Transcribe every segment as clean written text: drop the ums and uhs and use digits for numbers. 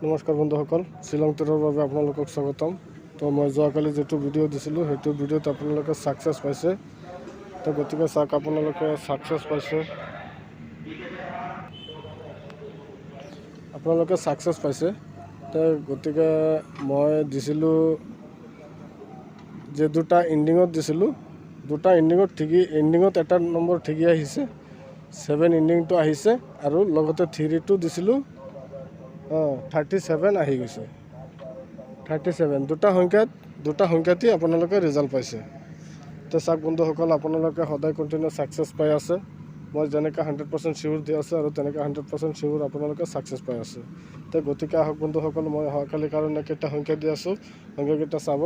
নমস্কাৰ বন্ধুসকল, শ্বিলং ট্যুৰৰ বাবে আপোনালোকক স্বাগতম। তো মই যোৱাকালি যিটো ভিডিঅ' দিছিলোঁ সেইটো ভিডিঅ'ত আপোনালোকে ছাকচেছ পাইছে। তো গতিকে চাওক, আপোনালোকে ছাকচেছ পাইছে, তো গতিকে মই দিছিলোঁ যে দুটা এণ্ডিঙত দিছিলোঁ, দুটা এণ্ডিঙত ঠিকি এণ্ডিঙত এটা নম্বৰ ঠিকি আহিছে, 7 এণ্ডিংটো আহিছে আৰু লগতে 3টো দিছিলোঁ 37 আহি গৈছে। 37 দুটা সংখ্যাতেই আপোনালোকে ৰিজাল্ট পাইছে। তো চাওক বন্ধুসকল, আপোনালোকে সদায় কণ্টিনিউ ছাকচেছ পাই আছে। মই যেনেকৈ 100% চিয়'ৰ দি আছোঁ আৰু তেনেকৈ 100% চিয়'ৰ আপোনালোকে ছাকচেছ পাই আছে। তো গতিকে আহক বন্ধুসকল, মই অহাকালিৰ কাৰণে কেইটা সংখ্যা দি আছোঁ, সংখ্যাকেইটা চাব।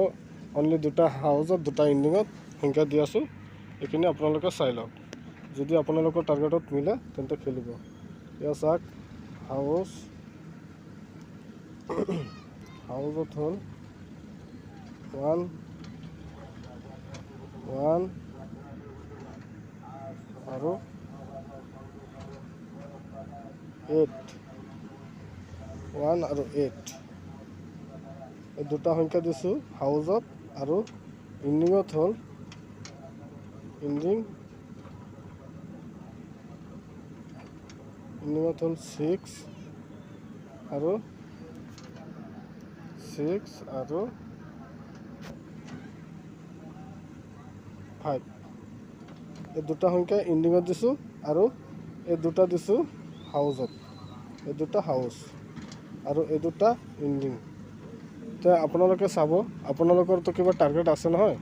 অনলি দুটা হাউজত দুটা এণ্ডিঙত সংখ্যা দি আছোঁ, এইখিনি আপোনালোকে চাই লওক। যদি আপোনালোকৰ টাৰ্গেটত মিলে তেন্তে খেলিব। এয়া চাওক, হাউজত হ'ল 1 আৰু 8, 1 আৰু 8 এই দুটা সংখ্যা দিছোঁ হাউজত, আৰু এণ্ডিঙত হ'ল এণ্ডিঙত হ'ল 6 আৰু 5। এই দুটা সংখ্যা এণ্ডিঙত দিছোঁ আৰু এই দুটা দিছোঁ হাউজত। এই দুটা হাউচ আৰু এই দুটা এণ্ডিং। তো আপোনালোকে চাব, আপোনালোকৰতো কিবা টাৰ্গেট আছে নহয়,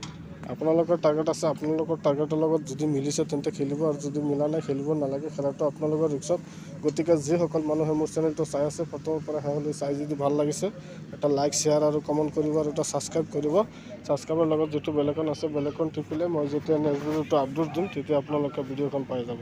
আপোনালোকৰ টাৰ্গেট আছে, আপোনালোকৰ টাৰ্গেটৰ লগত যদি মিলিছে তেন্তে খেলিব, আৰু যদি মিলা নাই খেলিব নালাগে। খেলাটো আপোনালোকৰ ৰিক্সত। গতিকে যিসকল মানুহে মোৰ চেনেলটো চাই আছে, প্ৰথমৰ পৰা শেষলৈ চাই, যদি ভাল লাগিছে এটা লাইক, শ্বেয়াৰ আৰু কমেণ্ট কৰিব, আৰু এটা ছাবস্ক্ৰাইব কৰিব। ছাবস্ক্ৰাইবৰ লগত যিটো বেলেকন আছে, বেলেকন টিপিলে মই যেতিয়া নেক্সট ভিডিঅ'টো আপলোড দিম তেতিয়া আপোনালোকে ভিডিঅ'খন পাই যাব।